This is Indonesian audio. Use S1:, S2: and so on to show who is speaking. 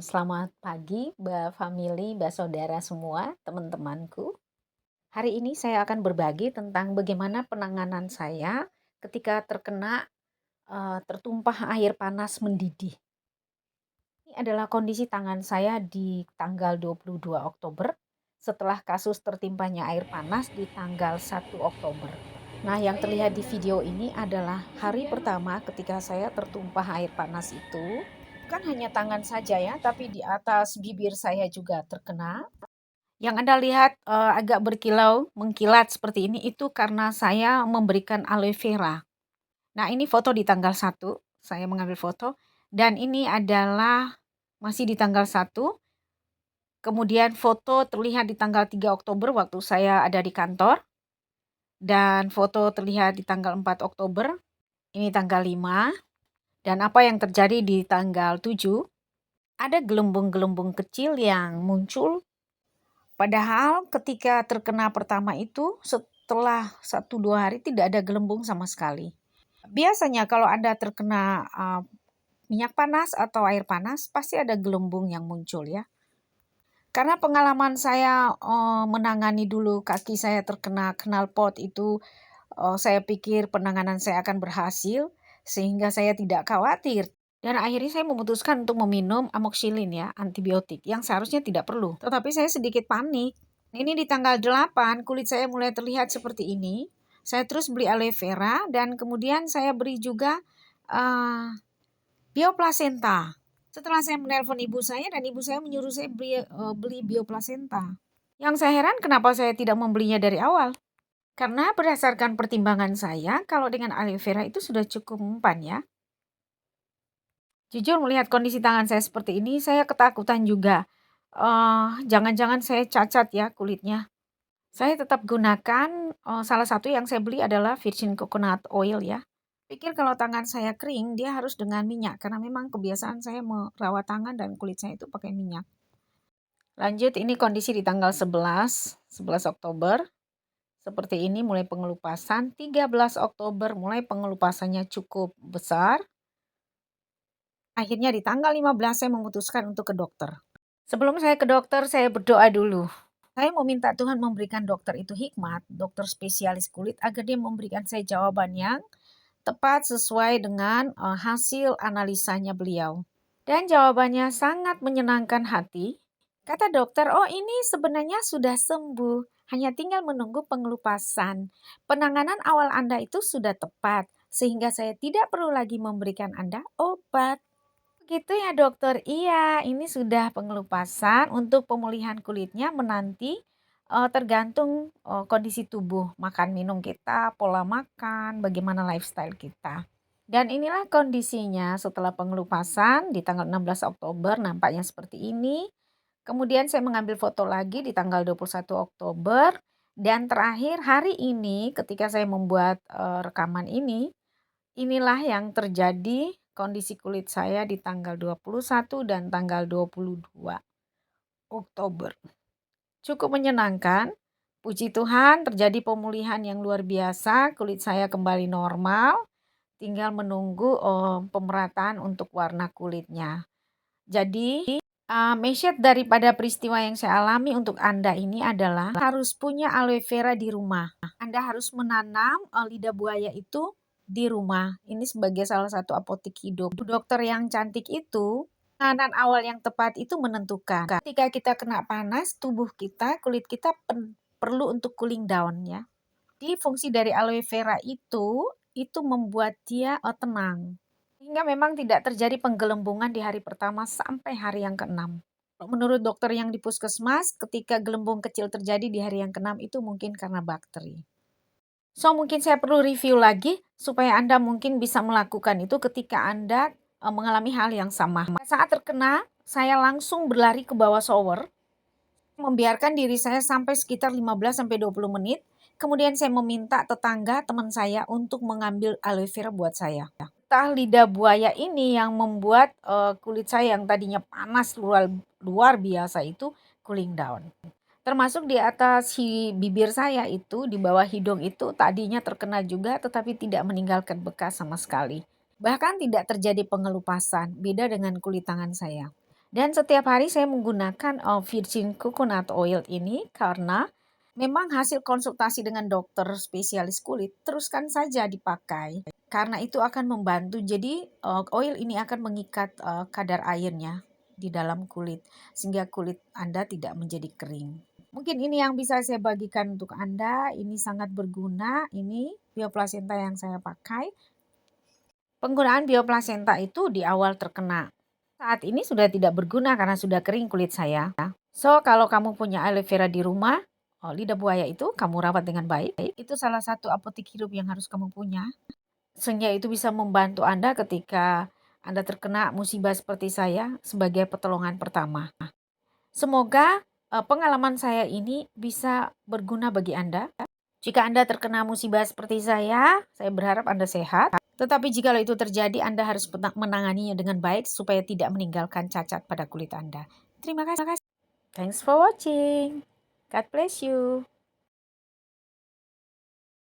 S1: Selamat pagi, Mbak family, Mbak saudara semua, teman-temanku. Hari ini saya akan berbagi tentang bagaimana penanganan saya ketika tertumpah air panas mendidih. Ini adalah kondisi tangan saya di tanggal 22 Oktober setelah kasus tertimpanya air panas di tanggal 1 Oktober. Nah, yang terlihat di video ini adalah hari pertama ketika saya tertumpah air panas itu. Bukan hanya tangan saja ya, tapi di atas bibir saya juga terkena. Yang Anda lihat agak berkilau, mengkilat seperti ini itu karena saya memberikan aloe vera. Nah, ini foto di tanggal 1, saya mengambil foto dan ini adalah masih di tanggal 1. Kemudian foto terlihat di tanggal 3 Oktober waktu saya ada di kantor dan foto terlihat di tanggal 4 Oktober. Ini tanggal 5 dan apa yang terjadi di tanggal 7? Ada gelembung-gelembung kecil yang muncul. Padahal ketika terkena pertama itu setelah 1-2 hari tidak ada gelembung sama sekali. Biasanya kalau Anda terkena minyak panas atau air panas pasti ada gelembung yang muncul ya. Karena pengalaman saya menangani dulu kaki saya terkena knalpot itu, saya pikir penanganan saya akan berhasil sehingga saya tidak khawatir. Dan akhirnya saya memutuskan untuk meminum amoxicillin ya, antibiotik yang seharusnya tidak perlu. Tetapi saya sedikit panik. Ini di tanggal 8 kulit saya mulai terlihat seperti ini. Saya terus beli aloe vera dan kemudian saya beri juga bioplasenta. Setelah saya menelpon ibu saya dan ibu saya menyuruh saya beli bioplasenta. Yang saya heran kenapa saya tidak membelinya dari awal. Karena berdasarkan pertimbangan saya, kalau dengan aloe vera itu sudah cukup mempan ya. Jujur melihat kondisi tangan saya seperti ini, saya ketakutan juga. Jangan-jangan saya cacat ya kulitnya. Saya tetap gunakan, salah satu yang saya beli adalah virgin coconut oil ya. Pikir kalau tangan saya kering, dia harus dengan minyak. Karena memang kebiasaan saya merawat tangan dan kulit saya itu pakai minyak. Lanjut, ini kondisi di tanggal 11 Oktober. Seperti ini mulai pengelupasan. 13 Oktober mulai pengelupasannya cukup besar. Akhirnya di tanggal 15 saya memutuskan untuk ke dokter. Sebelum saya ke dokter, saya berdoa dulu. Saya meminta Tuhan memberikan dokter itu hikmat, dokter spesialis kulit, agar dia memberikan saya jawaban yang tepat sesuai dengan hasil analisanya beliau. Dan jawabannya sangat menyenangkan hati. Kata dokter, oh ini sebenarnya sudah sembuh, hanya tinggal menunggu pengelupasan. Penanganan awal Anda itu sudah tepat, sehingga saya tidak perlu lagi memberikan Anda obat. Gitu ya dokter, iya ini sudah pengelupasan untuk pemulihan kulitnya menanti tergantung kondisi tubuh, makan minum kita, pola makan, bagaimana lifestyle kita. Dan inilah kondisinya setelah pengelupasan di tanggal 16 Oktober nampaknya seperti ini. Kemudian saya mengambil foto lagi di tanggal 21 Oktober dan terakhir hari ini ketika saya membuat rekaman ini, inilah yang terjadi kondisi kulit saya di tanggal 21 dan tanggal 22 Oktober. Cukup menyenangkan. Puji Tuhan terjadi pemulihan yang luar biasa, kulit saya kembali normal, tinggal menunggu pemerataan untuk warna kulitnya. Jadi, message daripada peristiwa yang saya alami untuk Anda ini adalah harus punya aloe vera di rumah. Anda harus menanam lidah buaya itu di rumah. Ini sebagai salah satu apotek hidup. Dokter yang cantik itu, penanganan awal yang tepat itu menentukan. Ketika kita kena panas, tubuh kita, kulit kita perlu untuk cooling down ya. Jadi fungsi dari aloe vera itu membuat dia tenang. Sehingga memang tidak terjadi penggelembungan di hari pertama sampai hari yang ke-6. Menurut dokter yang di puskesmas, ketika gelembung kecil terjadi di hari yang ke-6 itu mungkin karena bakteri. So, mungkin saya perlu review lagi supaya Anda mungkin bisa melakukan itu ketika Anda mengalami hal yang sama. Saat terkena, saya langsung berlari ke bawah shower, membiarkan diri saya sampai sekitar 15-20 menit. Kemudian saya meminta tetangga teman saya untuk mengambil aloe vera buat saya. Entah lidah buaya ini yang membuat kulit saya yang tadinya panas luar biasa itu cooling down. Termasuk di atas bibir saya itu, di bawah hidung itu tadinya terkena juga tetapi tidak meninggalkan bekas sama sekali. Bahkan tidak terjadi pengelupasan, beda dengan kulit tangan saya. Dan setiap hari saya menggunakan virgin coconut oil ini karena memang hasil konsultasi dengan dokter spesialis kulit teruskan saja dipakai. Karena itu akan membantu. Jadi oil ini akan mengikat kadar airnya di dalam kulit sehingga kulit Anda tidak menjadi kering. Mungkin ini yang bisa saya bagikan untuk Anda. Ini sangat berguna. Ini bioplasenta yang saya pakai. Penggunaan bioplasenta itu di awal terkena. Saat ini sudah tidak berguna karena sudah kering kulit saya. So, kalau kamu punya aloe vera di rumah, lidah buaya itu kamu rawat dengan baik. Itu salah satu apotek hidup yang harus kamu punya. Sehingga itu bisa membantu Anda ketika Anda terkena musibah seperti saya sebagai pertolongan pertama. Semoga pengalaman saya ini bisa berguna bagi Anda. Jika Anda terkena musibah seperti saya berharap Anda sehat. Tetapi jika itu terjadi, Anda harus menanganinya dengan baik supaya tidak meninggalkan cacat pada kulit Anda. Terima kasih. Thanks for watching. God bless you.